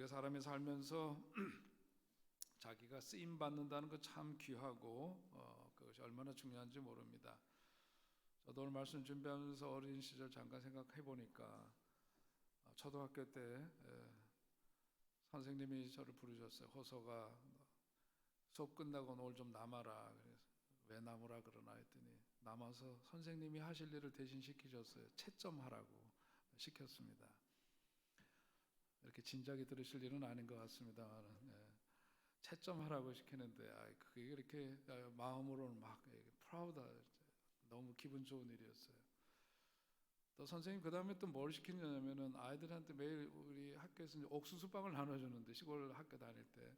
우리가 사람이 살면서 자기가 쓰임 받는다는 거 참 귀하고 그것이 얼마나 중요한지 모릅니다. 저도 오늘 말씀 준비하면서 어린 시절 잠깐 생각해 보니까 초등학교 때 선생님이 저를 부르셨어요. 호서가 수업 끝나고 오늘 좀 남아라. 그래서 왜 남으라 그러나 했더니 남아서 선생님이 하실 일을 대신 시키셨어요. 채점하라고 시켰습니다. 이렇게 진작에 들으실 일은 아닌 것 같습니다만 채점하라고 시키는데 그게 이렇게 마음으로는 막 프라우드하죠. 너무 기분 좋은 일이었어요. 또 선생님 그 다음에 또 뭘 시키냐면은 아이들한테 매일 우리 학교에서 이제 옥수수빵을 나눠주는데 시골 학교 다닐 때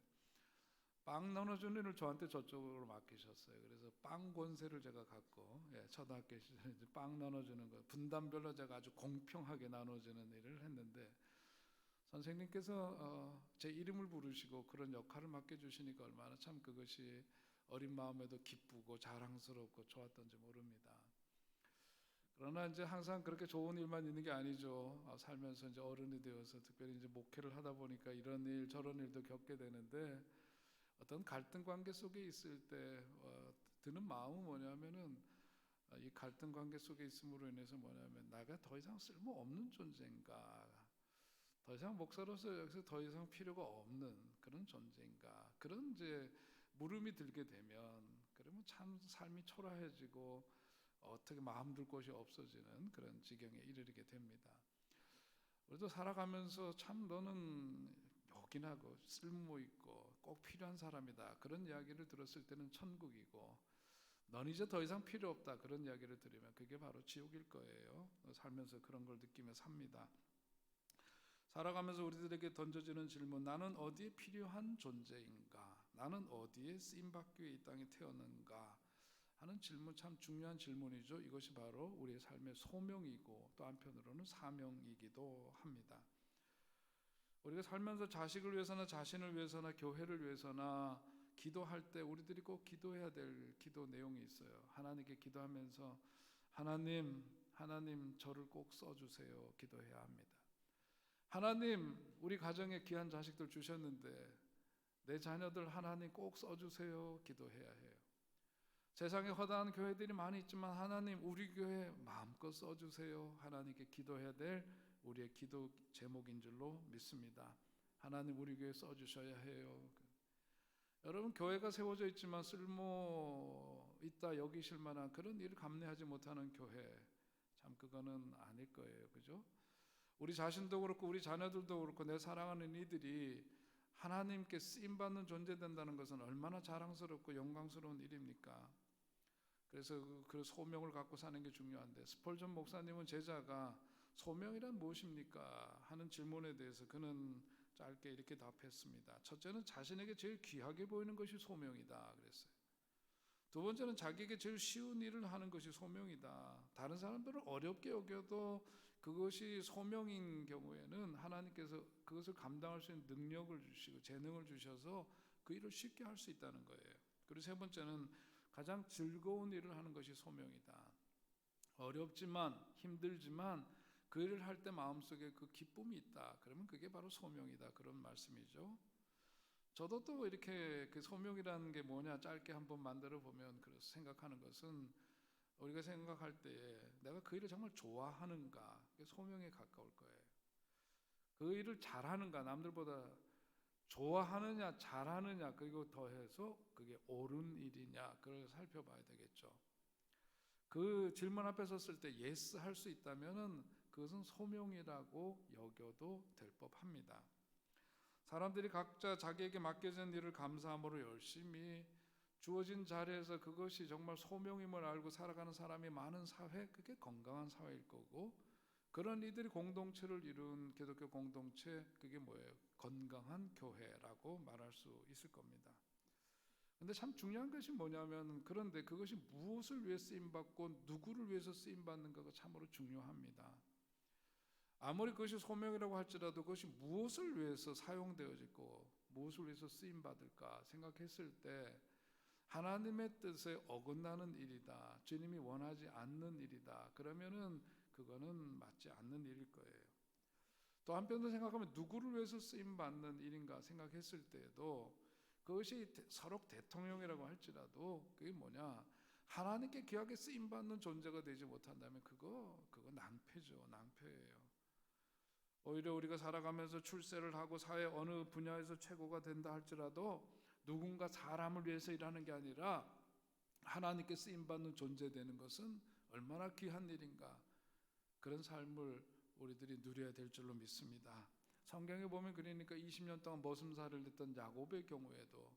빵 나눠주는 일을 저한테 저쪽으로 맡기셨어요. 그래서 빵 권세를 제가 갖고 초등학교 시절에 이제 빵 나눠주는 거 분단별로 제가 아주 공평하게 나눠주는 일을 했는데 선생님께서 제 이름을 부르시고 그런 역할을 맡겨주시니까 얼마나 참 그것이 어린 마음에도 기쁘고 자랑스럽고 좋았던지 모릅니다. 그러나 이제 항상 그렇게 좋은 일만 있는 게 아니죠. 살면서 이제 어른이 되어서 특별히 이제 목회를 하다 보니까 이런 일 저런 일도 겪게 되는데 어떤 갈등 관계 속에 있을 때 드는 마음은 뭐냐면은 이 갈등 관계 속에 있음으로 인해서 뭐냐면 내가 더 이상 쓸모없는 존재인가, 더 이상 목사로서 여기서 더 이상 필요가 없는 그런 존재인가, 그런 이제 물음이 들게 되면 그러면 참 삶이 초라해지고 어떻게 마음 둘 곳이 없어지는 그런 지경에 이르게 됩니다. 우리도 살아가면서 참 너는 요긴하고 쓸모 있고 꼭 필요한 사람이다 그런 이야기를 들었을 때는 천국이고, 넌 이제 더 이상 필요 없다 그런 이야기를 들으면 그게 바로 지옥일 거예요. 살면서 그런 걸 느끼며 삽니다. 살아가면서 우리들에게 던져지는 질문, 나는 어디에 필요한 존재인가, 나는 어디에 쓰임받기 위해 이 땅에 태어났는가 하는 질문, 참 중요한 질문이죠. 이것이 바로 우리의 삶의 소명이고 또 한편으로는 사명이기도 합니다. 우리가 살면서 자식을 위해서나 자신을 위해서나 교회를 위해서나 기도할 때 우리들이 꼭 기도해야 될 기도 내용이 있어요. 하나님께 기도하면서 하나님 저를 꼭 써주세요 기도해야 합니다. 하나님 우리 가정에 귀한 자식들 주셨는데 내 자녀들 하나님 꼭 써주세요 기도해야 해요. 세상에 허다한 교회들이 많이 있지만 하나님 우리 교회 마음껏 써주세요 하나님께 기도해야 될 우리의 기도 제목인 줄로 믿습니다. 하나님 우리 교회 써주셔야 해요. 여러분 교회가 세워져 있지만 쓸모 있다 여기실 만한 그런 일을 감내하지 못하는 교회, 참 그거는 아닐 거예요. 그죠? 우리 자신도 그렇고 우리 자녀들도 그렇고 내 사랑하는 이들이 하나님께 쓰임받는 존재 된다는 것은 얼마나 자랑스럽고 영광스러운 일입니까? 그래서 그 소명을 갖고 사는 게 중요한데, 스펄전 목사님은 제자가 소명이란 무엇입니까? 하는 질문에 대해서 그는 짧게 이렇게 답했습니다. 첫째는 자신에게 제일 귀하게 보이는 것이 소명이다 그랬어요. 두 번째는 자기에게 제일 쉬운 일을 하는 것이 소명이다. 다른 사람들을 어렵게 여겨도 그것이 소명인 경우에는 하나님께서 그것을 감당할 수 있는 능력을 주시고 재능을 주셔서 그 일을 쉽게 할 수 있다는 거예요. 그리고 세 번째는 가장 즐거운 일을 하는 것이 소명이다. 어렵지만 힘들지만 그 일을 할 때 마음속에 그 기쁨이 있다. 그러면 그게 바로 소명이다. 그런 말씀이죠. 저도 또 이렇게 그 소명이라는 게 뭐냐 짧게 한번 만들어 보면 그래서 생각하는 것은, 우리가 생각할 때에 내가 그 일을 정말 좋아하는가, 그게 소명에 가까울 거예요. 그 일을 잘하는가, 남들보다 좋아하느냐 잘하느냐, 그리고 더해서 그게 옳은 일이냐, 그걸 살펴봐야 되겠죠. 그 질문 앞에 섰을 때 예스 할 수 있다면은 그것은 소명이라고 여겨도 될 법합니다. 사람들이 각자 자기에게 맡겨진 일을 감사함으로 열심히 주어진 자리에서 그것이 정말 소명임을 알고 살아가는 사람이 많은 사회, 그게 건강한 사회일 거고, 그런 이들이 공동체를 이룬 기독교 공동체, 그게 뭐예요? 건강한 교회라고 말할 수 있을 겁니다. 근데 참 중요한 것이 뭐냐면, 그런데 그것이 무엇을 위해 쓰임받고 누구를 위해서 쓰임받는가가 참으로 중요합니다. 아무리 그것이 소명이라고 할지라도 그것이 무엇을 위해서 사용되어지고 무엇을 위해서 쓰임받을까 생각했을 때 하나님의 뜻에 어긋나는 일이다, 주님이 원하지 않는 일이다, 그러면은 그거는 맞지 않는 일일 거예요. 또 한편으로 생각하면 누구를 위해서 쓰임 받는 일인가 생각했을 때에도 그것이 서로 대통령이라고 할지라도 그게 뭐냐, 하나님께 귀하게 쓰임 받는 존재가 되지 못한다면 그거 낭패죠. 낭패예요. 오히려 우리가 살아가면서 출세를 하고 사회 어느 분야에서 최고가 된다 할지라도 누군가 사람을 위해서 일하는 게 아니라 하나님께 쓰임 받는 존재 되는 것은 얼마나 귀한 일인가. 그런 삶을 우리들이 누려야 될 줄로 믿습니다. 성경에 보면 그러니까 20년 동안 머슴살이를 했던 야곱의 경우에도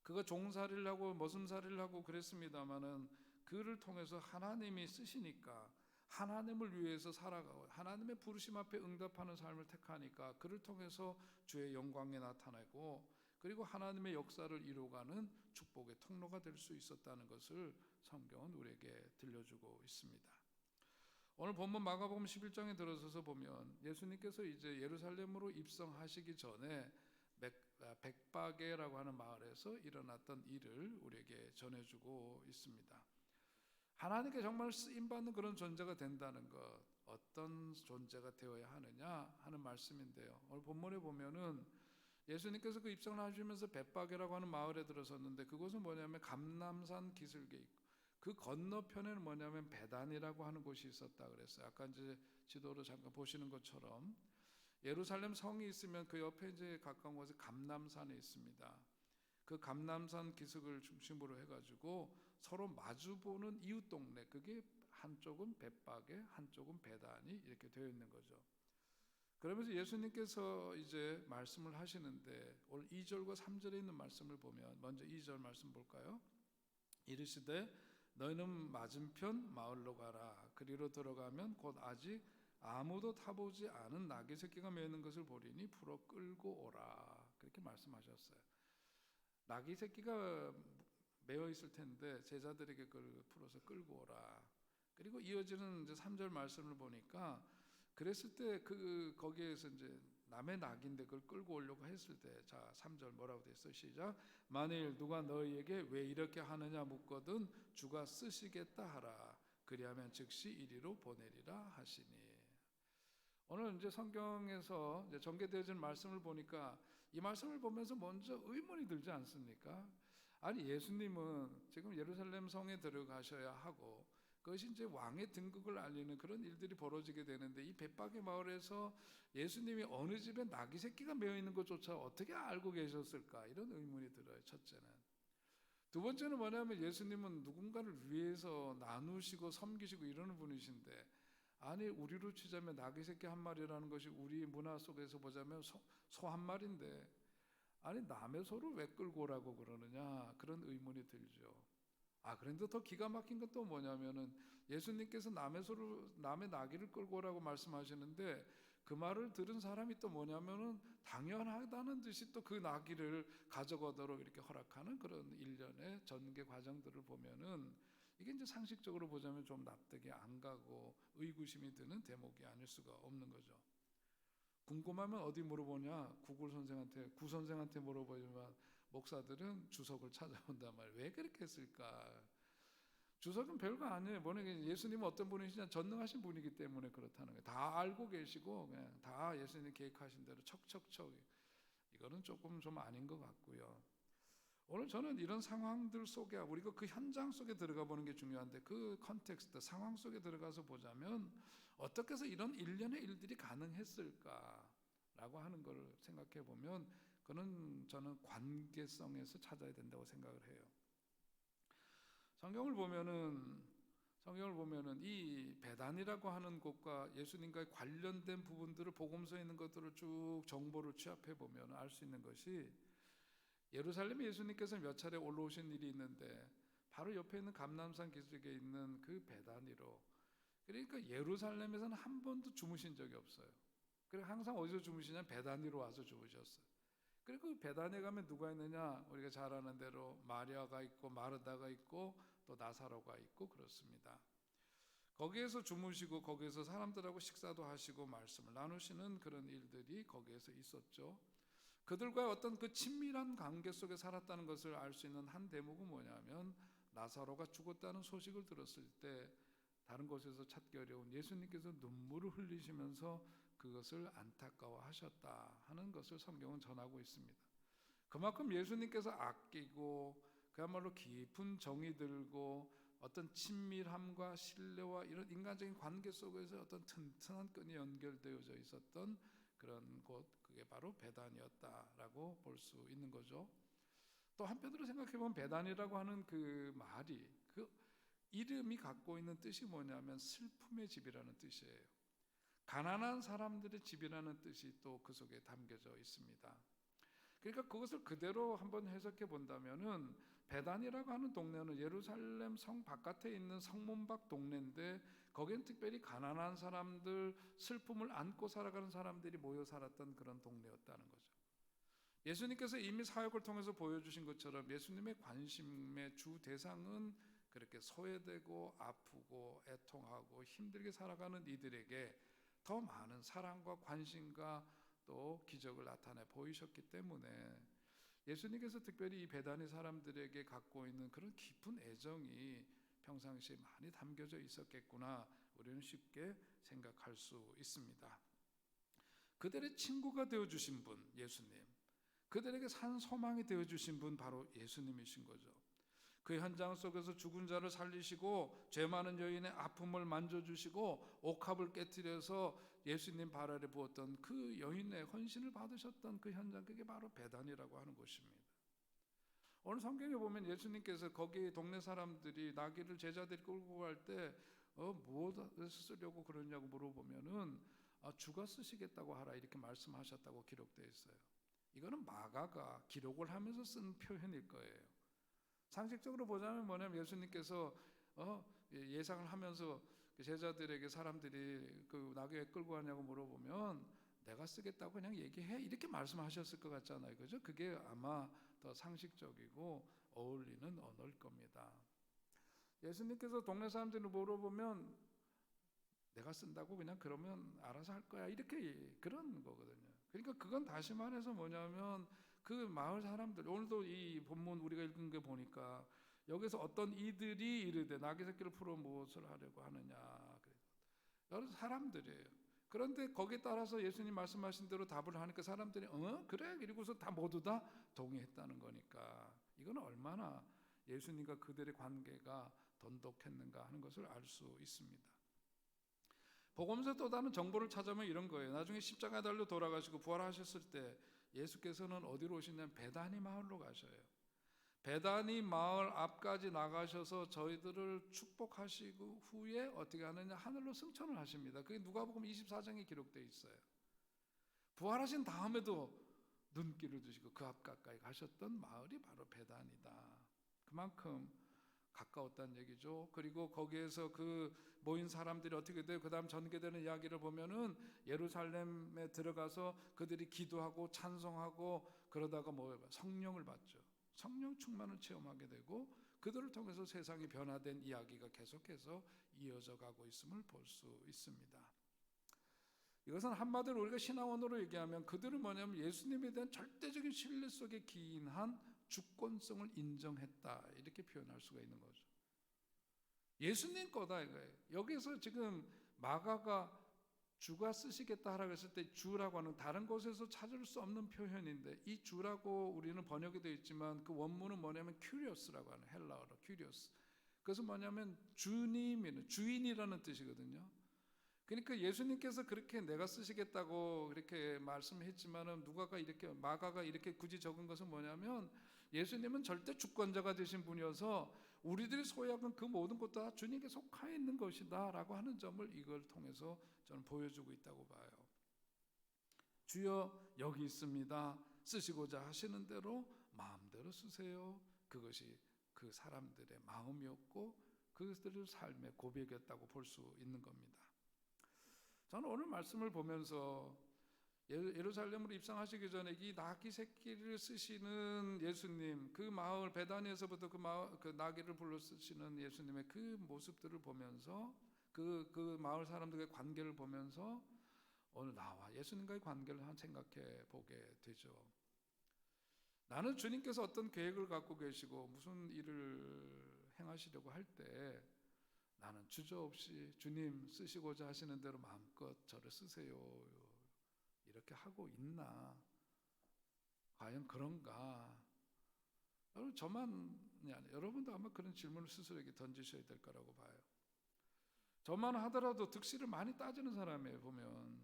그가 종살이를 하고 머슴살이를 하고 그랬습니다마는 그를 통해서 하나님이 쓰시니까 하나님을 위해서 살아가고 하나님의 부르심 앞에 응답하는 삶을 택하니까 그를 통해서 주의 영광이 나타나고 그리고 하나님의 역사를 이루어가는 축복의 통로가 될 수 있었다는 것을 성경은 우리에게 들려주고 있습니다. 오늘 본문 마가복음 11장에 들어서서 보면 예수님께서 이제 예루살렘으로 입성하시기 전에 백바게라고 하는 마을에서 일어났던 일을 우리에게 전해주고 있습니다. 하나님께 정말 쓰임받는 그런 존재가 된다는 것, 어떤 존재가 되어야 하느냐 하는 말씀인데요. 오늘 본문에 보면은 예수님께서 그 입성을 하시면서 벳바게라고 하는 마을에 들어섰는데 그곳은 뭐냐면 감람산 기슭에 있고 그 건너편에는 뭐냐면 베단이라고 하는 곳이 있었다 그랬어요. 아까 이제 지도로 잠깐 보시는 것처럼 예루살렘 성이 있으면 그 옆에 이제 가까운 곳에 감람산이 있습니다. 그 감람산 기슭을 중심으로 해가지고 서로 마주보는 이웃 동네, 그게 한쪽은 벳바게, 한쪽은 베단이 이렇게 되어 있는 거죠. 그러면서 예수님께서 이제 말씀을 하시는데 오늘 2절과 3절에 있는 말씀을 보면 먼저 2절 말씀 볼까요? 이르시되 너희는 맞은편 마을로 가라. 그리로 들어가면 곧 아직 아무도 타보지 않은 나귀 새끼가 매는 것을 보리니 풀어 끌고 오라. 그렇게 말씀하셨어요. 나귀 새끼가 매어 있을 텐데 제자들에게 그걸 풀어서 끌고 오라. 그리고 이어지는 이제 3절 말씀을 보니까 그랬을 때 거기에서 이제 남의 낙인데 그걸 끌고 오려고 했을 때, 자 3절 뭐라고 돼 있어? 시작. 만일 누가 너희에게 왜 이렇게 하느냐 묻거든 주가 쓰시겠다 하라. 그리하면 즉시 이리로 보내리라 하시니. 오늘 이제 성경에서 이제 전개되어진 말씀을 보니까 이 말씀을 보면서 먼저 의문이 들지 않습니까? 아니 예수님은 지금 예루살렘 성에 들어가셔야 하고 그것이 이제 왕의 등극을 알리는 그런 일들이 벌어지게 되는데 이 벳바게 마을에서 예수님이 어느 집에 나귀 새끼가 매어 있는 것조차 어떻게 알고 계셨을까? 이런 의문이 들어요. 첫째는. 두 번째는 뭐냐면 예수님은 누군가를 위해서 나누시고 섬기시고 이러는 분이신데 아니 우리로 치자면 나귀 새끼 한 마리라는 것이 우리 문화 속에서 보자면 소 한 마리인데 아니 남의 소를 왜 끌고 오라고 그러느냐 그런 의문이 들죠. 그런데 더 기가 막힌 건 또 뭐냐면은 예수님께서 남의 나귀를 끌고 오라고 말씀하시는데 그 말을 들은 사람이 또 뭐냐면은 당연하다는 듯이 또 그 나귀를 가져가도록 이렇게 허락하는 그런 일련의 전개 과정들을 보면은 이게 이제 상식적으로 보자면 좀 납득이 안 가고 의구심이 드는 대목이 아닐 수가 없는 거죠. 궁금하면 어디 물어보냐? 구 선생한테 물어보지만 목사들은 주석을 찾아본단 말이에요. 왜 그렇게 했을까? 주석은 별거 아니에요. 뭐냐 예수님은 어떤 분이시냐 전능하신 분이기 때문에 그렇다는 거예요. 다 알고 계시고 그냥 다 예수님 계획하신 대로 척척척. 이거는 조금 좀 아닌 것 같고요. 오늘 저는 이런 상황들 속에 우리가 그 현장 속에 들어가 보는 게 중요한데 그 컨텍스트 상황 속에 들어가서 보자면 어떻게 해서 이런 일련의 일들이 가능했을까라고 하는 걸 생각해 보면 그는 저는 관계성에서 찾아야 된다고 생각을 해요. 성경을 보면은 이 베단이라고 하는 곳과 예수님과 관련된 부분들을 복음서에 있는 것들을 쭉 정보를 취합해 보면 알 수 있는 것이 예루살렘에 예수님께서 몇 차례 올라오신 일이 있는데 바로 옆에 있는 감람산 기슭에 있는 그 베단이로 그러니까 예루살렘에서는 한 번도 주무신 적이 없어요. 그리고 항상 어디서 주무시냐면 베단이로 와서 주무셨어요. 그리고 베단에 가면 누가 있느냐 우리가 잘 아는 대로 마리아가 있고 마르다가 있고 또 나사로가 있고 그렇습니다. 거기에서 주무시고 거기에서 사람들하고 식사도 하시고 말씀을 나누시는 그런 일들이 거기에서 있었죠. 그들과의 어떤 그 친밀한 관계 속에 살았다는 것을 알 수 있는 한 대목은 뭐냐면 나사로가 죽었다는 소식을 들었을 때 다른 곳에서 찾기 어려운 예수님께서 눈물을 흘리시면서 그것을 안타까워하셨다 하는 것을 성경은 전하고 있습니다. 그만큼 예수님께서 아끼고 그야말로 깊은 정이 들고 어떤 친밀함과 신뢰와 이런 인간적인 관계 속에서 어떤 튼튼한 끈이 연결되어져 있었던 그런 곳, 그게 바로 베단이었다라고 볼 수 있는 거죠. 또 한편으로 생각해 보면 베단이라고 하는 그 말이, 그 이름이 갖고 있는 뜻이 뭐냐면 슬픔의 집이라는 뜻이에요. 가난한 사람들의 집이라는 뜻이 또 그 속에 담겨져 있습니다. 그러니까 그것을 그대로 한번 해석해 본다면은 베단이라고 하는 동네는 예루살렘 성 바깥에 있는 성문 밖 동네인데 거기는 특별히 가난한 사람들, 슬픔을 안고 살아가는 사람들이 모여 살았던 그런 동네였다는 거죠. 예수님께서 이미 사역을 통해서 보여주신 것처럼 예수님의 관심의 주 대상은 그렇게 소외되고 아프고 애통하고 힘들게 살아가는 이들에게 더 많은 사랑과 관심과 또 기적을 나타내 보이셨기 때문에 예수님께서 특별히 이 베다니 사람들에게 갖고 있는 그런 깊은 애정이 평상시에 많이 담겨져 있었겠구나, 우리는 쉽게 생각할 수 있습니다. 그들의 친구가 되어주신 분 예수님, 그들에게 산 소망이 되어주신 분 바로 예수님이신 거죠. 그 현장 속에서 죽은 자를 살리시고 죄 많은 여인의 아픔을 만져주시고 옥합을 깨뜨려서 예수님 발 아래 부었던 그 여인의 헌신을 받으셨던 그 현장, 그게 바로 베단이라고 하는 곳입니다. 오늘 성경에 보면 예수님께서 거기 동네 사람들이 나귀를 제자들이 끌고 갈 때 무엇을 쓰려고 그러냐고 물어보면은 주가 쓰시겠다고 하라 이렇게 말씀하셨다고 기록되어 있어요. 이거는 마가가 기록을 하면서 쓴 표현일 거예요. 상식적으로 보자면 뭐냐면 예수님께서 예상을 하면서 제자들에게 사람들이 그 나귀 왜 끌고 가냐고 물어보면 내가 쓰겠다고 그냥 얘기해 이렇게 말씀하셨을 것 같잖아요, 그죠? 그게 아마 더 상식적이고 어울리는 언어일 겁니다. 예수님께서 동네 사람들을 물어보면 내가 쓴다고 그냥 그러면 알아서 할 거야 이렇게 그런 거거든요. 그러니까 그건 다시 말해서 뭐냐면 그 마을 사람들, 오늘도 이 본문 우리가 읽은 게 보니까 여기서 어떤 이들이 이르되 나귀 새끼를 풀어 무엇을 하려고 하느냐, 여러 사람들이에요. 그런데 거기에 따라서 예수님 말씀하신 대로 답을 하니까 사람들이 그래 이러고서 다 모두 다 동의했다는 거니까 이거는 얼마나 예수님과 그들의 관계가 돈독했는가 하는 것을 알 수 있습니다. 복음서에 또 다른 정보를 찾아보면 이런 거예요. 나중에 십자가에 달려 돌아가시고 부활하셨을 때 예수께서는 어디로 오시냐면 베다니 마을로 가셔요. 베다니 마을 앞까지 나가셔서 저희들을 축복하시고 후에 어떻게 하느냐, 하늘로 승천을 하십니다. 그게 누가복음 24장에 기록되어 있어요. 부활하신 다음에도 눈길을 주시고 그 앞 가까이 가셨던 마을이 바로 베다니다. 그만큼 가까웠다는 얘기죠. 그리고 거기에서 그 모인 사람들이 어떻게 돼요? 그 다음 전개되는 이야기를 보면은 예루살렘에 들어가서 그들이 기도하고 찬송하고 그러다가 성령을 받죠. 성령 충만을 체험하게 되고 그들을 통해서 세상이 변화된 이야기가 계속해서 이어져 가고 있음을 볼 수 있습니다. 이것은 한마디로 우리가 신앙원으로 얘기하면 그들은 뭐냐면 예수님에 대한 절대적인 신뢰 속에 기인한 주권성을 인정했다 이렇게 표현할 수가 있는 거죠. 예수님 거다 이거예요. 여기서 지금 마가가 주가 쓰시겠다 하라고 했을 때 주라고 하는 다른 곳에서 찾을 수 없는 표현인데 이 주라고 우리는 번역이 되어 있지만 그 원문은 뭐냐면 큐리오스라고 하는 헬라어로 큐리오스. 그것은 뭐냐면 주님이는 주인이라는 뜻이거든요. 그러니까 예수님께서 그렇게 내가 쓰시겠다고 그렇게 말씀했지만은 마가가 이렇게 굳이 적은 것은 뭐냐면 예수님은 절대 주권자가 되신 분이어서 우리들이 소유하는 그 모든 것도 다 주님께 속하 있는 것이다 라고 하는 점을 이걸 통해서 저는 보여주고 있다고 봐요. 주여 여기 있습니다. 쓰시고자 하시는 대로 마음대로 쓰세요. 그것이 그 사람들의 마음이었고 그들의 삶의 고백이었다고 볼 수 있는 겁니다. 저는 오늘 말씀을 보면서 예루살렘으로 입성하시기 전에 이 나귀 새끼를 쓰시는 예수님, 그 마을 베다니에서부터 그 나귀를 불러 쓰시는 예수님의 그 모습들을 보면서 그 마을 사람들의 관계를 보면서 오늘 나와 예수님과의 관계를 한 생각해 보게 되죠. 나는 주님께서 어떤 계획을 갖고 계시고 무슨 일을 행하시려고 할 때 나는 주저없이 주님 쓰시고자 하시는 대로 마음껏 저를 쓰세요 이렇게 하고 있나? 과연 그런가? 여러분 저만이 아니라 여러분도 아마 그런 질문을 스스로에게 던지셔야 될 거라고 봐요. 저만 하더라도 득실을 많이 따지는 사람이에요. 보면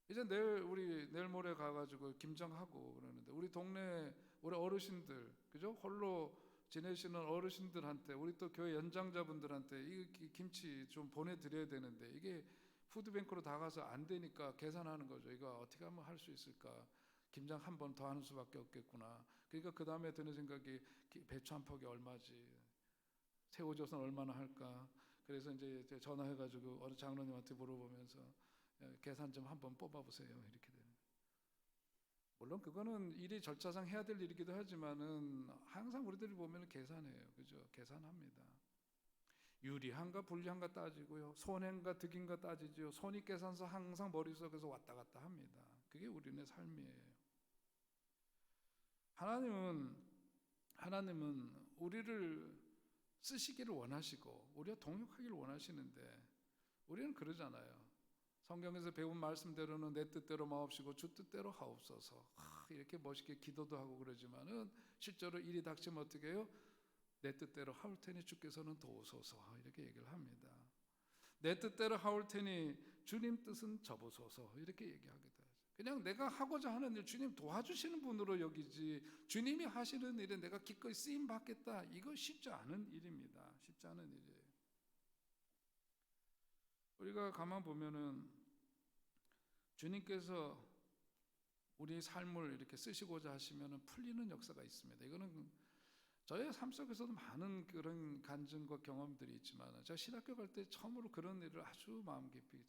이제 내일 모레 가가지고 김장하고 그러는데 우리 동네 우리 어르신들 그죠? 홀로 지내시는 어르신들한테 우리 또 교회 연장자분들한테 이 김치 좀 보내드려야 되는데 이게 푸드뱅크로 다 가서 안 되니까 계산하는 거죠. 이거 어떻게 하면 할 수 있을까? 김장 한 번 더 하는 수밖에 없겠구나. 그러니까 그 다음에 드는 생각이 배추 한 퍽이 얼마지? 새우젓은 얼마나 할까? 그래서 이제 전화해가지고 어느 장로님한테 물어보면서 계산 좀 한번 뽑아보세요. 이렇게 되는. 물론 그거는 일이 절차상 해야 될 일이기도 하지만은 항상 우리들이 보면 계산해요. 그죠? 계산합니다. 유리한가 불리한가 따지고요. 손해인가 득인가 따지죠. 손익계산서 항상 머릿속에서 왔다 갔다 합니다. 그게 우리네 삶이에요. 하나님은 우리를 쓰시기를 원하시고 우리가 동역하기를 원하시는데 우리는 그러잖아요. 성경에서 배운 말씀대로는 내 뜻대로 마옵시고 주 뜻대로 하옵소서. 이렇게 멋있게 기도도 하고 그러지만은 실제로 일이 닥치면 어떻게 해요? 내 뜻대로 하올 테니 주께서는 도우소서 이렇게 얘기를 합니다. 내 뜻대로 하올 테니 주님 뜻은 접으소서 이렇게 얘기하게 돼요. 그냥 내가 하고자 하는 일 주님 도와주시는 분으로 여기지 주님이 하시는 일에 내가 기꺼이 쓰임 받겠다 이거 쉽지 않은 일입니다. 쉽지 않은 일이에요. 우리가 가만 보면은 주님께서 우리 삶을 이렇게 쓰시고자 하시면은 풀리는 역사가 있습니다. 이거는 저의 삶 속에서도 많은 그런 간증과 경험들이 있지만 제가 신학교 갈 때 처음으로 그런 일을 아주 마음 깊이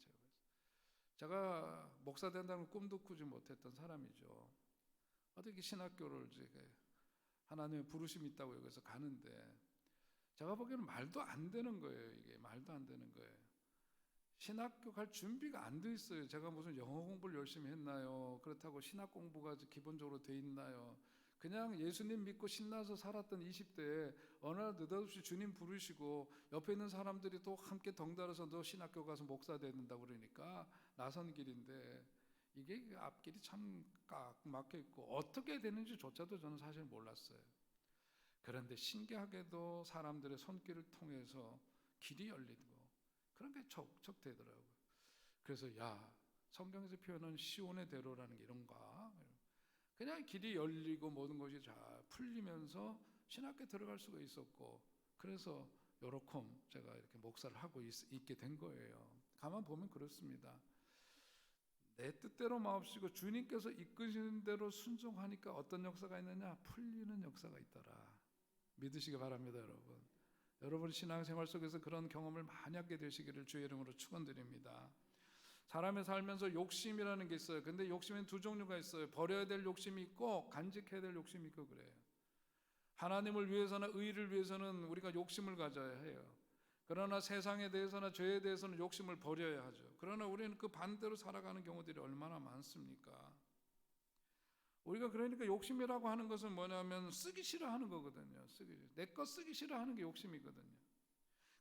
제가 목사 된다는 꿈도 꾸지 못했던 사람이죠. 어떻게 신학교를 이제 하나님의 부르심이 있다고 여기서 가는데 제가 보기에는 말도 안 되는 거예요. 이게 말도 안 되는 거예요. 신학교 갈 준비가 안 돼 있어요. 제가 무슨 영어 공부를 열심히 했나요? 그렇다고 신학 공부가 기본적으로 돼 있나요? 그냥 예수님 믿고 신나서 살았던 20대에 어느 날 느닷없이 주님 부르시고 옆에 있는 사람들이 또 함께 덩달아서 너 신학교 가서 목사 된다고 그러니까 나선 길인데 이게 앞길이 참 꽉 막혀 있고 어떻게 되는지조차도 저는 사실 몰랐어요. 그런데 신기하게도 사람들의 손길을 통해서 길이 열리고 그런 게 척척 되더라고요. 그래서 성경에서 표현한 시온의 대로라는 게 이런가? 그냥 길이 열리고 모든 것이 잘 풀리면서 신학교에 들어갈 수가 있었고 그래서 요렇게 제가 이렇게 목사를 하고 있게 된 거예요. 가만 보면 그렇습니다. 내 뜻대로 마옵시고 주님께서 이끄시는 대로 순종하니까 어떤 역사가 있느냐? 풀리는 역사가 있더라. 믿으시기 바랍니다, 여러분. 여러분 신앙생활 속에서 그런 경험을 많이 하게 되시기를 주의 이름으로 축원드립니다. 사람이 살면서 욕심이라는 게 있어요. 근데 욕심은 두 종류가 있어요. 버려야 될 욕심이 있고 간직해야 될 욕심이 있고 그래요. 하나님을 위해서나 의를 위해서는 우리가 욕심을 가져야 해요. 그러나 세상에 대해서나 죄에 대해서는 욕심을 버려야 하죠. 그러나 우리는 그 반대로 살아가는 경우들이 얼마나 많습니까? 우리가 그러니까 욕심이라고 하는 것은 뭐냐면 쓰기 싫어하는 거거든요. 내 것 쓰기 싫어하는 게 욕심이거든요.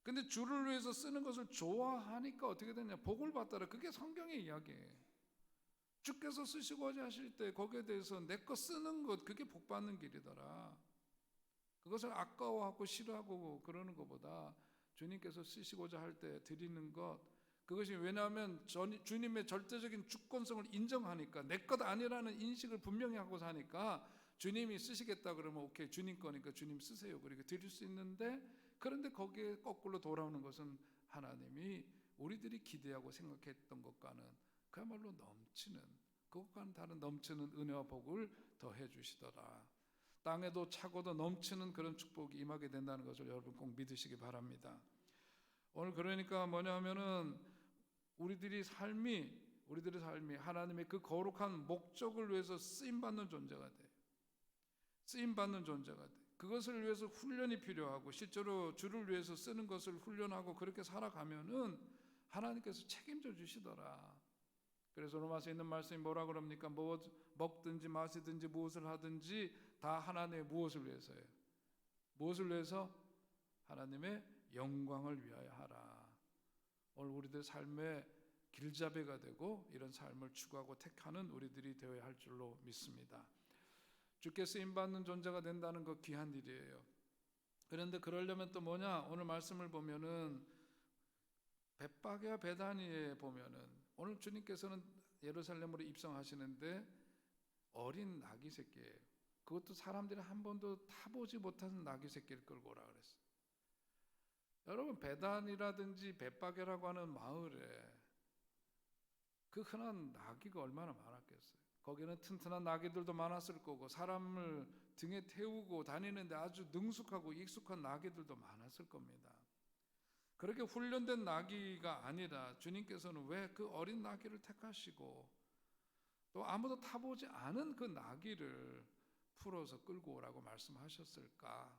근데 주를 위해서 쓰는 것을 좋아하니까 어떻게 되냐? 복을 받더라. 그게 성경의 이야기예요. 주께서 쓰시고자 하실 때 거기에 대해서 내 것 쓰는 것 그게 복 받는 길이더라. 그것을 아까워하고 싫어하고 그러는 것보다 주님께서 쓰시고자 할 때 드리는 것 그것이 왜냐하면 주님의 절대적인 주권성을 인정하니까 내 것 아니라는 인식을 분명히 하고 사니까 주님이 쓰시겠다 그러면 오케이 주님 거니까 주님 쓰세요. 그렇게 드릴 수 있는데 그런데 거기에 거꾸로 돌아오는 것은 하나님이 우리들이 기대하고 생각했던 것과는 그야말로 넘치는 그것과는 다른 넘치는 은혜와 복을 더해 주시더라. 땅에도 차고도 넘치는 그런 축복이 임하게 된다는 것을 여러분 꼭 믿으시기 바랍니다. 오늘 그러니까 뭐냐 하면은 우리들의 삶이 하나님의 그 거룩한 목적을 위해서 쓰임받는 존재가 돼요. 쓰임받는 존재가 돼요. 그것을 위해서 훈련이 필요하고 실제로 주를 위해서 쓰는 것을 훈련하고 그렇게 살아가면은 하나님께서 책임져 주시더라. 그래서 로마서에 있는 말씀이 뭐라 그럽니까? 먹든지 마시든지 무엇을 하든지 다 하나님의 무엇을 위해서예요? 무엇을 위해서? 하나님의 영광을 위하여 하라. 오늘 우리들 삶에 길잡이가 되고 이런 삶을 추구하고 택하는 우리들이 되어야 할 줄로 믿습니다. 주께 쓰임받는 존재가 된다는 거 귀한 일이에요. 그런데 그러려면 또 뭐냐? 오늘 말씀을 보면은 벳바게와 베다니에 보면은 오늘 주님께서는 예루살렘으로 입성하시는데 어린 나귀 새끼예요. 그것도 사람들이 한 번도 타보지 못한 나귀 새끼를 끌고 오라 그랬어요. 여러분, 베단이라든지 벳바게라고 하는 마을에 그 흔한 나귀가 얼마나 많았겠어요. 거기는 튼튼한 나귀들도 많았을 거고 사람을 등에 태우고 다니는데 아주 능숙하고 익숙한 나귀들도 많았을 겁니다. 그렇게 훈련된 나귀가 아니라 주님께서는 왜 그 어린 나귀를 택하시고 또 아무도 타보지 않은 그 나귀를 풀어서 끌고 오라고 말씀하셨을까?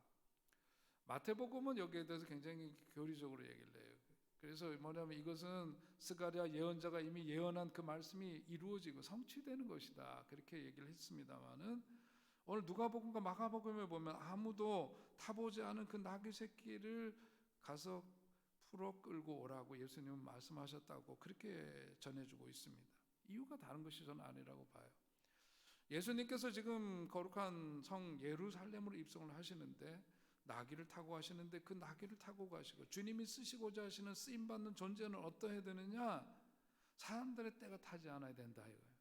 마태복음은 여기에 대해서 굉장히 교리적으로 얘기를 해요. 그래서 뭐냐면 이것은 스가랴 예언자가 이미 예언한 그 말씀이 이루어지고 성취되는 것이다, 그렇게 얘기를 했습니다마는 오늘 누가복음과 마가복음에 보면 아무도 타보지 않은 그 나귀 새끼를 가서 풀어 끌고 오라고 예수님은 말씀하셨다고 그렇게 전해주고 있습니다. 이유가 다른 것이 저는 아니라고 봐요. 예수님께서 지금 거룩한 성 예루살렘으로 입성을 하시는데 나귀를 타고 가시는데 그 나귀를 타고 가시고 주님이 쓰시고자 하시는 쓰임받는 존재는 어떠해야 되느냐? 사람들의 때가 타지 않아야 된다 이거예요.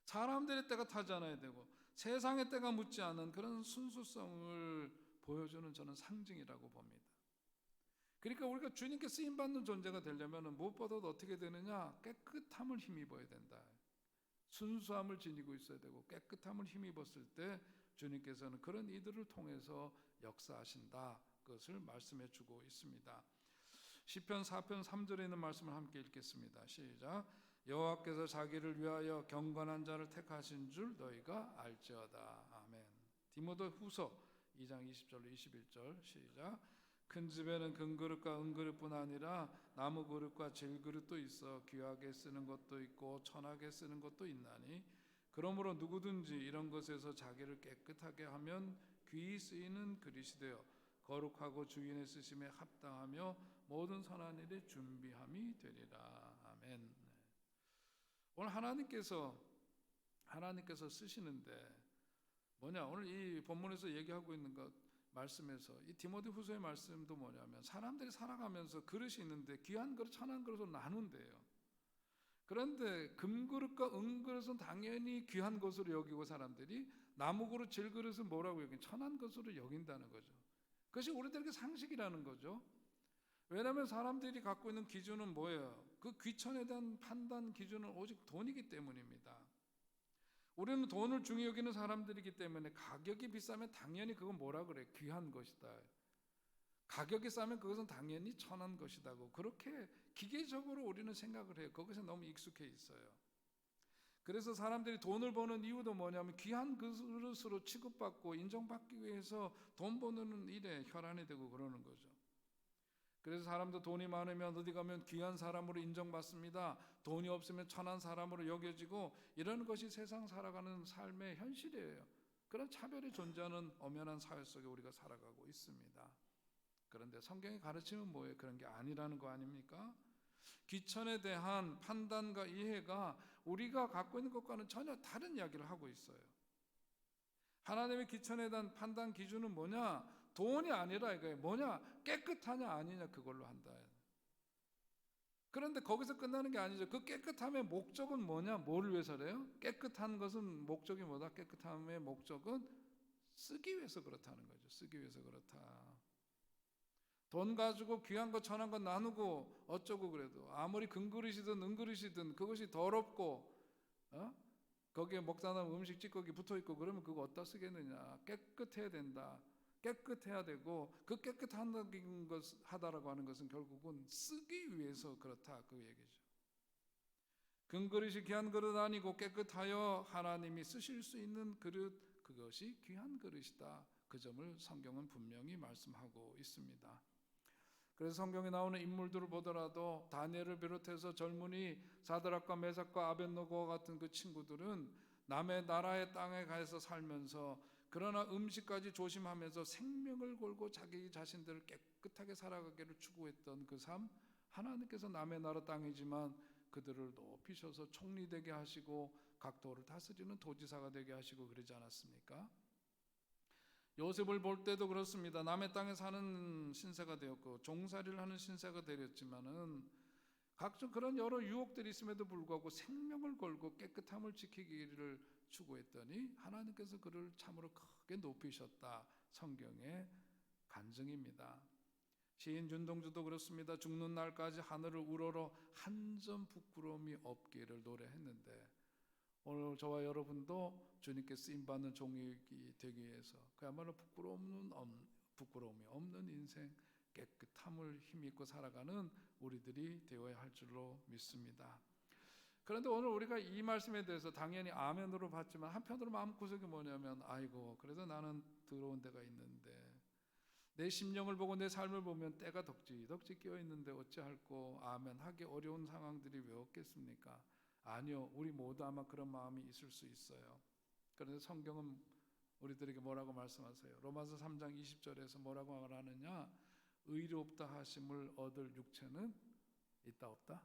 사람들의 때가 타지 않아야 되고 세상의 때가 묻지 않은 그런 순수성을 보여주는 저는 상징이라고 봅니다. 그러니까 우리가 주님께 쓰임받는 존재가 되려면 무엇보다도 어떻게 되느냐? 깨끗함을 힘입어야 된다. 순수함을 지니고 있어야 되고 깨끗함을 힘입었을 때 주님께서는 그런 이들을 통해서 역사하신다, 그것을 말씀해 주고 있습니다. 시편 4편 3절에 있는 말씀을 함께 읽겠습니다. 시작. 여호와께서 자기를 위하여 경건한 자를 택하신 줄 너희가 알지어다. 아멘. 디모데후서 2장 20절로 21절 시작. 큰 집에는 금그릇과 은그릇뿐 아니라 나무 그릇과 질그릇도 있어 귀하게 쓰는 것도 있고 천하게 쓰는 것도 있나니 그러므로 누구든지 이런 것에서 자기를 깨끗하게 하면 귀히 쓰이는 그릇이 되어 거룩하고 주인의 쓰심에 합당하며 모든 선한 일에 준비함이 되리라. 아멘. 오늘 하나님께서 쓰시는데 뭐냐? 오늘 이 본문에서 얘기하고 있는 것 말씀에서 이 디모데후서의 말씀도 뭐냐면 사람들이 살아가면서 그릇이 있는데 귀한 그릇, 천한 그릇으로 나눈대요. 그런데 금그릇과 은그릇은 당연히 귀한 것으로 여기고 사람들이 나무그릇, 질그릇은 뭐라고 여긴? 천한 것으로 여긴다는 거죠. 그것이 우리들에게 상식이라는 거죠. 왜냐하면 사람들이 갖고 있는 기준은 뭐예요? 그 귀천에 대한 판단 기준은 오직 돈이기 때문입니다. 우리는 돈을 중히 여기는 사람들이기 때문에 가격이 비싸면 당연히 그건 뭐라 그래? 귀한 것이다. 가격이 싸면 그것은 당연히 천한 것이다고 그렇게 기계적으로 우리는 생각을 해요. 거기서 너무 익숙해 있어요. 그래서 사람들이 돈을 버는 이유도 뭐냐면 귀한 그릇으로 취급받고 인정받기 위해서 돈 버는 일에 혈안이 되고 그러는 거죠. 그래서 사람도 돈이 많으면 어디 가면 귀한 사람으로 인정받습니다. 돈이 없으면 천한 사람으로 여겨지고 이런 것이 세상 살아가는 삶의 현실이에요. 그런 차별이 존재하는 엄연한 사회 속에 우리가 살아가고 있습니다. 그런데 성경의 가르침은 뭐예요? 그런 게 아니라는 거 아닙니까? 귀천에 대한 판단과 이해가 우리가 갖고 있는 것과는 전혀 다른 이야기를 하고 있어요. 하나님의 귀천에 대한 판단 기준은 뭐냐? 돈이 아니라 이거예요. 뭐냐? 깨끗하냐 아니냐 그걸로 한다. 그런데 거기서 끝나는 게 아니죠. 그 깨끗함의 목적은 뭐냐? 뭐를 위해서래요? 깨끗한 것은 목적이 뭐다? 깨끗함의 목적은 쓰기 위해서 그렇다는 거죠. 쓰기 위해서 그렇다. 돈 가지고 귀한 것 천한 것 나누고 어쩌고 그래도 아무리 금그릇이든 은그릇이든 그것이 더럽고 거기에 먹다남 음식 찌꺼기 붙어있고 그러면 그거 어디다 쓰겠느냐. 깨끗해야 된다. 깨끗해야 되고 그 깨끗한 것 하다라고 하는 것은 결국은 쓰기 위해서 그렇다 그 얘기죠. 금그릇이 귀한 그릇 아니고 깨끗하여 하나님이 쓰실 수 있는 그릇, 그것이 귀한 그릇이다. 그 점을 성경은 분명히 말씀하고 있습니다. 그래서 성경에 나오는 인물들을 보더라도 다니엘을 비롯해서 젊은이 사드락과 메삭과 아벳노고와 같은 그 친구들은 남의 나라의 땅에 가서 살면서 그러나 음식까지 조심하면서 생명을 걸고 자기 자신들을 깨끗하게 살아가기를 추구했던 그 삶, 하나님께서 남의 나라 땅이지만 그들을 높이셔서 총리 되게 하시고 각 도를 다스리는 도지사가 되게 하시고 그러지 않았습니까? 요셉을 볼 때도 그렇습니다. 남의 땅에 사는 신세가 되었고 종살이를 하는 신세가 되었지만은 각종 그런 여러 유혹들이 있음에도 불구하고 생명을 걸고 깨끗함을 지키기를 추구했더니 하나님께서 그를 참으로 크게 높이셨다. 성경의 간증입니다. 시인 윤동주도 그렇습니다. 죽는 날까지 하늘을 우러러 한 점 부끄러움이 없기를 노래했는데 오늘 저와 여러분도 주님께 쓰임받는 종이 되기 위해서 그야말로 부끄러움이 없는 인생, 깨끗함을 힘입고 살아가는 우리들이 되어야 할 줄로 믿습니다. 그런데 오늘 우리가 이 말씀에 대해서 당연히 아멘으로 받지만 한편으로 마음구석이 뭐냐면 아이고 그래도 나는 더러운 데가 있는데 내 심령을 보고 내 삶을 보면 때가 덕지덕지 끼어있는데 어찌할꼬 아멘하기 어려운 상황들이 왜 없겠습니까? 아니요, 우리 모두 아마 그런 마음이 있을 수 있어요. 그런데 성경은 우리들에게 뭐라고 말씀하세요? 로마서 3장 20절에서 뭐라고 말하느냐? 의롭다 하심을 얻을 육체는 있다 없다?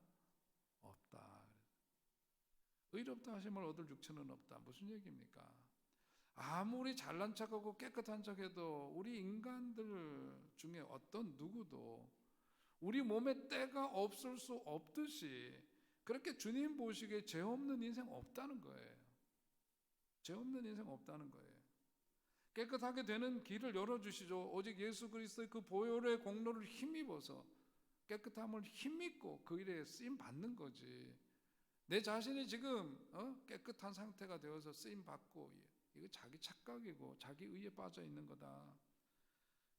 없다. 의롭다 하심을 얻을 육체는 없다. 무슨 얘기입니까? 아무리 잘난 척하고 깨끗한 척해도 우리 인간들 중에 어떤 누구도 우리 몸에 때가 없을 수 없듯이 그렇게 주님 보시기에 죄 없는 인생 없다는 거예요. 죄 없는 인생 없다는 거예요. 깨끗하게 되는 길을 열어주시죠. 오직 예수 그리스도의 그 보혈의 공로를 힘입어서 깨끗함을 힘입고 그 일에 쓰임 받는 거지. 내 자신이 지금 깨끗한 상태가 되어서 쓰임 받고 이거 자기 착각이고 자기 의에 빠져 있는 거다.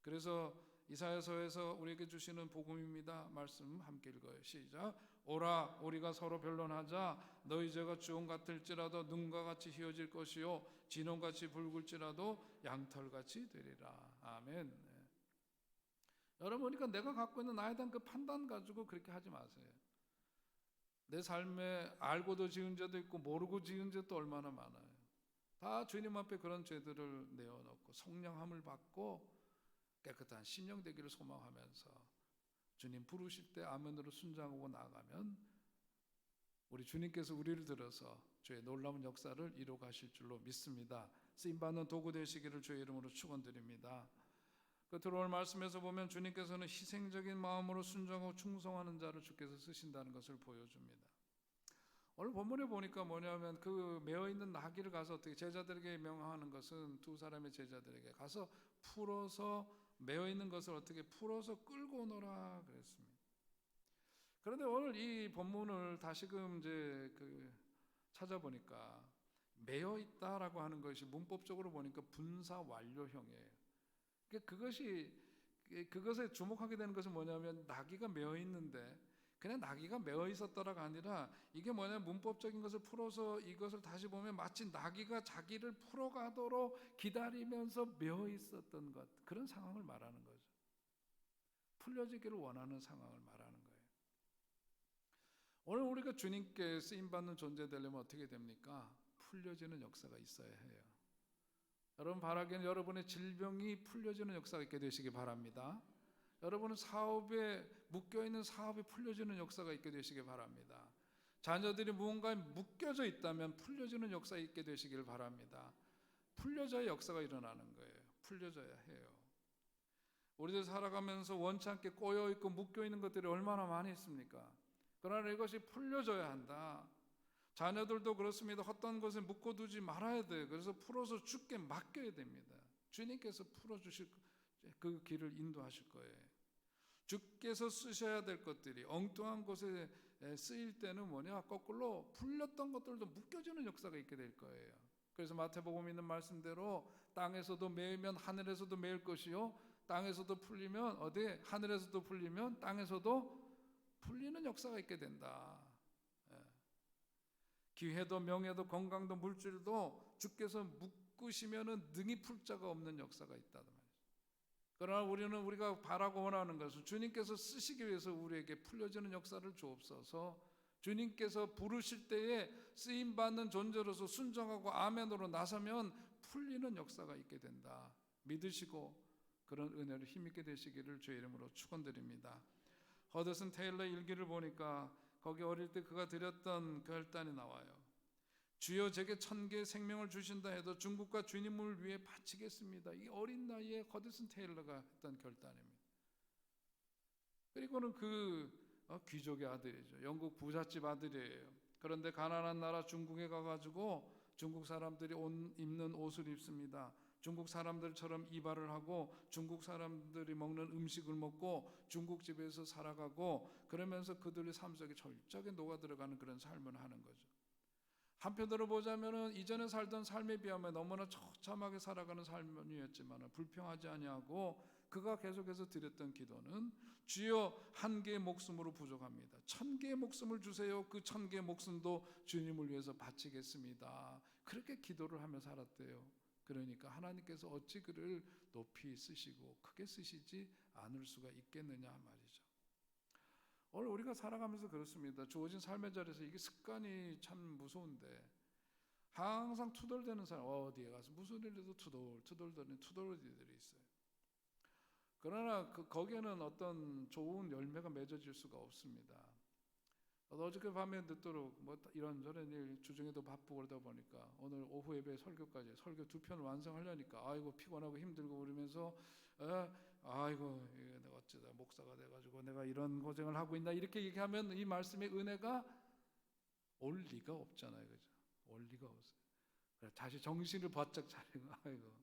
그래서 이사야서에서 우리에게 주시는 복음입니다. 말씀 함께 읽어요. 시작. 오라 우리가 서로 변론하자. 너희 죄가 주홍 같을지라도 눈과 같이 희어질 것이요 진홍같이 붉을지라도 양털같이 되리라. 아멘. 네. 여러분 그러니까 내가 갖고 있는 나에 대한 그 판단 가지고 그렇게 하지 마세요. 내 삶에 알고도 지은 죄도 있고 모르고 지은 죄도 얼마나 많아요. 다 주님 앞에 그런 죄들을 내어놓고 성령함을 받고 깨끗한 심령 되기를 소망하면서 주님 부르실 때 아멘으로 순종하고 나가면 우리 주님께서 우리를 들어서 주의 놀라운 역사를 이루어 가실 줄로 믿습니다. 쓰임받는 도구 되시기를 주의 이름으로 축원드립니다. 끝으로 오늘 말씀에서 보면 주님께서는 희생적인 마음으로 순종하고 충성하는 자를 주께서 쓰신다는 것을 보여줍니다. 오늘 본문에 보니까 뭐냐면 그 메어있는 나귀를 가서 어떻게 제자들에게 명하는 것은 두 사람의 제자들에게 가서 풀어서 메어있는 것을 어떻게 풀어서 끌고 오너라 그랬습니다. 그런데 오늘 이 본문을 다시금 이제 찾아보니까 메어있다라고 하는 것이 문법적으로 보니까 분사 완료형이에요. 그것에 주목하게 되는 것은 뭐냐면 나귀가 메어 있는데 그냥 나귀가 메어 있었다라가 아니라 이게 뭐냐면 문법적인 것을 풀어서 이것을 다시 보면 마치 나귀가 자기를 풀어가도록 기다리면서 메어 있었던 것 그런 상황을 말하는 거죠. 풀려지기를 원하는 상황을 말하는 거예요. 오늘 우리가 주님께 쓰임받는 존재 되려면 어떻게 됩니까? 풀려지는 역사가 있어야 해요. 여러분 바라기는 여러분의 질병이 풀려지는 역사가 있게 되시기 바랍니다. 여러분은 사업에 묶여있는 사업이 풀려지는 역사가 있게 되시기 바랍니다. 자녀들이 무언가에 묶여져 있다면 풀려지는 역사가 있게 되시길 바랍니다. 풀려져야 역사가 일어나는 거예요. 풀려져야 해요. 우리들 살아가면서 원치 않게 꼬여있고 묶여있는 것들이 얼마나 많이 있습니까? 그러나 이것이 풀려져야 한다. 자녀들도 그렇습니다. 헛된 것에 묶어두지 말아야 돼요. 그래서 풀어서 주께 맡겨야 됩니다. 주님께서 풀어주실 그 길을 인도하실 거예요. 주께서 쓰셔야 될 것들이 엉뚱한 곳에 쓰일 때는 뭐냐? 거꾸로 풀렸던 것들도 묶여지는 역사가 있게 될 거예요. 그래서 마태복음 있는 말씀대로 땅에서도 매이면 하늘에서도 매일 것이요 땅에서도 풀리면 어디 하늘에서도 풀리면 땅에서도 풀리는 역사가 있게 된다. 기회도 명예도 건강도 물질도 주께서 묶으시면은 능히 풀 자가 없는 역사가 있다는 말이죠. 그러나 우리가 바라고 원하는 것은 주님께서 쓰시기 위해서 우리에게 풀려지는 역사를 주옵소서. 주님께서 부르실 때에 쓰임 받는 존재로서 순종하고 아멘으로 나서면 풀리는 역사가 있게 된다. 믿으시고 그런 은혜를 힘있게 되시기를 주의 이름으로 축원드립니다. 허드슨 테일러 일기를 보니까 거기 어릴 때 그가 드렸던 결단이 나와요. 주여 제게 1000개의 생명을 주신다 해도 중국과 주님을 위해 바치겠습니다. 이 어린 나이에 허드슨 테일러가 했던 결단입니다. 그리고는 귀족의 아들이죠. 영국 부잣집 아들이에요. 그런데 가난한 나라 중국에 가가지고 중국 사람들이 입는 옷을 입습니다. 중국 사람들처럼 이발을 하고 중국 사람들이 먹는 음식을 먹고 중국집에서 살아가고, 그러면서 그들의 삶 속에 철저하게 녹아들어가는 그런 삶을 하는 거죠. 한편으로 보자면은 이전에 살던 삶에 비하면 너무나 처참하게 살아가는 삶이었지만 불평하지 아니하고 그가 계속해서 드렸던 기도는 주여 1개의 목숨으로 부족합니다. 1000개의 목숨을 주세요. 그 1000개의 목숨도 주님을 위해서 바치겠습니다. 그렇게 기도를 하며 살았대요. 그러니까 하나님께서 어찌 그를 높이 쓰시고 크게 쓰시지 않을 수가 있겠느냐 말이죠. 오늘 우리가 살아가면서 그렇습니다. 주어진 삶의 자리에서 이게 습관이 참 무서운데, 항상 투덜대는 사람, 어디에 가서 무슨 일에도 투덜대는 투덜이들이 있어요. 그러나 거기에는 어떤 좋은 열매가 맺어질 수가 없습니다. 어저께 밤에 늦도록 이런저런 일 주중에도 바쁘고 그러다 보니까 오늘 오후 예배 설교까지 설교 2편을 완성하려니까 아이고 피곤하고 힘들고 그러면서 아이고 내가 어쩌다 목사가 돼가지고 내가 이런 고생을 하고 있나 이렇게 얘기하면 이 말씀의 은혜가 올 리가 없잖아요, 그죠? 올 리가 없어요. 그래서 다시 정신을 바짝 차리고 아이고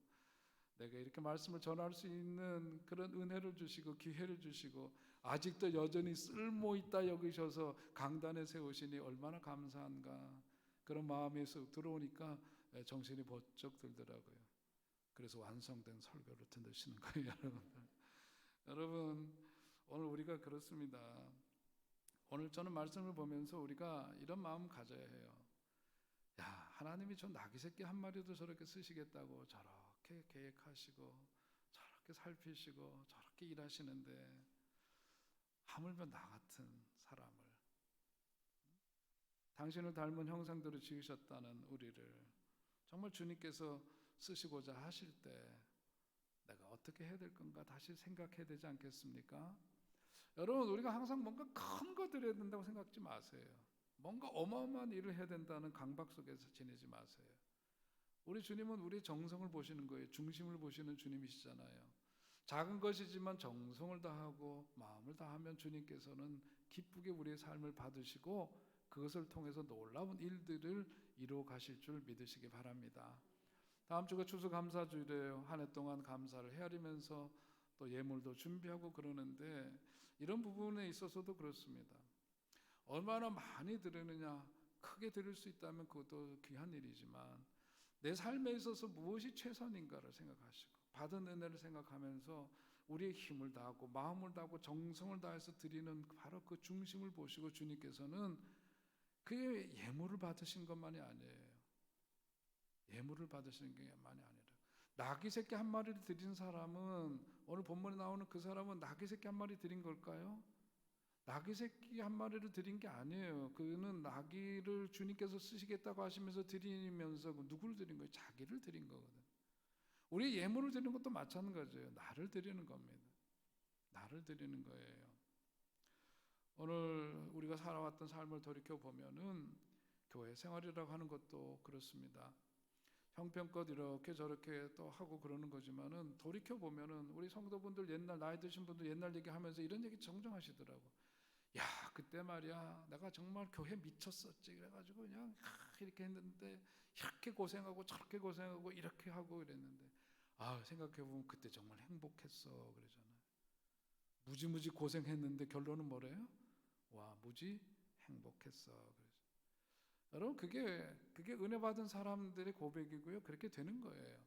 내가 이렇게 말씀을 전할 수 있는 그런 은혜를 주시고 기회를 주시고 아직도 여전히 쓸모있다 여기셔서 강단에 세우시니 얼마나 감사한가, 그런 마음에서 들어오니까 정신이 번쩍 들더라고요. 그래서 완성된 설교를 듣시는 거예요. 여러분들. 여러분 오늘 우리가 그렇습니다. 오늘 저는 말씀을 보면서 우리가 이런 마음 가져야 해요. 야, 하나님이 저 나귀 새끼 한 마리도 저렇게 쓰시겠다고 저렇게 계획하시고 저렇게 살피시고 저렇게 일하시는데 하물며 나 같은 사람을 당신을 닮은 형상대로 지으셨다는 우리를 정말 주님께서 쓰시고자 하실 때 내가 어떻게 해야 될 건가 다시 생각해야 되지 않겠습니까? 여러분 우리가 항상 뭔가 큰 거 드려야 된다고 생각하지 마세요. 뭔가 어마어마한 일을 해야 된다는 강박 속에서 지내지 마세요. 우리 주님은 우리의 정성을 보시는 거예요. 중심을 보시는 주님이시잖아요. 작은 것이지만 정성을 다하고 마음을 다하면 주님께서는 기쁘게 우리의 삶을 받으시고 그것을 통해서 놀라운 일들을 이루어 가실 줄 믿으시기 바랍니다. 다음 주가 추수감사주일이에요. 한 해 동안 감사를 헤아리면서 또 예물도 준비하고 그러는데 이런 부분에 있어서도 그렇습니다. 얼마나 많이 드리느냐, 크게 드릴 수 있다면 그것도 귀한 일이지만 내 삶에 있어서 무엇이 최선인가를 생각하시고 받은 은혜를 생각하면서 우리의 힘을 다하고 마음을 다하고 정성을 다해서 드리는 바로 그 중심을 보시고 주님께서는 그의 예물을 받으신 것만이 아니에요. 예물을 받으시는 게 만이 아니라 나귀 새끼 한 마리를 드린 사람은 오늘 본문에 나오는 그 사람은 나귀 새끼 한 마리 드린 걸까요? 나귀 새끼 한 마리를 드린 게 아니에요. 그는 나귀를 주님께서 쓰시겠다고 하시면서 드리면서 누구를 드린 거예요? 자기를 드린 거거든. 우리 예물을 드리는 것도 마찬가지예요. 나를 드리는 겁니다. 나를 드리는 거예요. 오늘 우리가 살아왔던 삶을 돌이켜 보면은 교회 생활이라고 하는 것도 그렇습니다. 형편껏 이렇게 저렇게 또 하고 그러는 거지만은 돌이켜 보면은 우리 성도분들 옛날 나이 드신 분들 옛날 얘기하면서 이런 얘기 종종 하시더라고. 야, 그때 말이야 내가 정말 교회 미쳤었지. 그래가지고 그냥 이렇게 했는데 이렇게 고생하고 저렇게 고생하고 이렇게 하고 이랬는데 생각해보면 그때 정말 행복했어 그러잖아요. 무지무지 고생했는데 결론은 뭐래요? 와, 무지 행복했어. 여러분 그게 은혜 받은 사람들의 고백이고요. 그렇게 되는 거예요.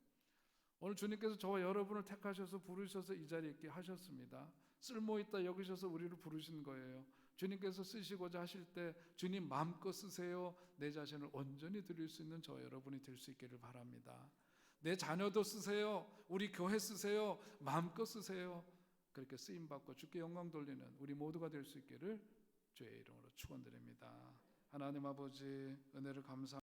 오늘 주님께서 저와 여러분을 택하셔서 부르셔서 이 자리에 있게 하셨습니다. 쓸모있다 여기셔서 우리를 부르신 거예요. 주님께서 쓰시고자 하실 때 주님 마음껏 쓰세요. 내 자신을 온전히 드릴 수 있는 저 여러분이 될 수 있기를 바랍니다. 내 자녀도 쓰세요. 우리 교회 쓰세요. 마음껏 쓰세요. 그렇게 쓰임받고 주께 영광 돌리는 우리 모두가 될 수 있기를 주의 이름으로 축원드립니다. 하나님 아버지 은혜를 감사합니다.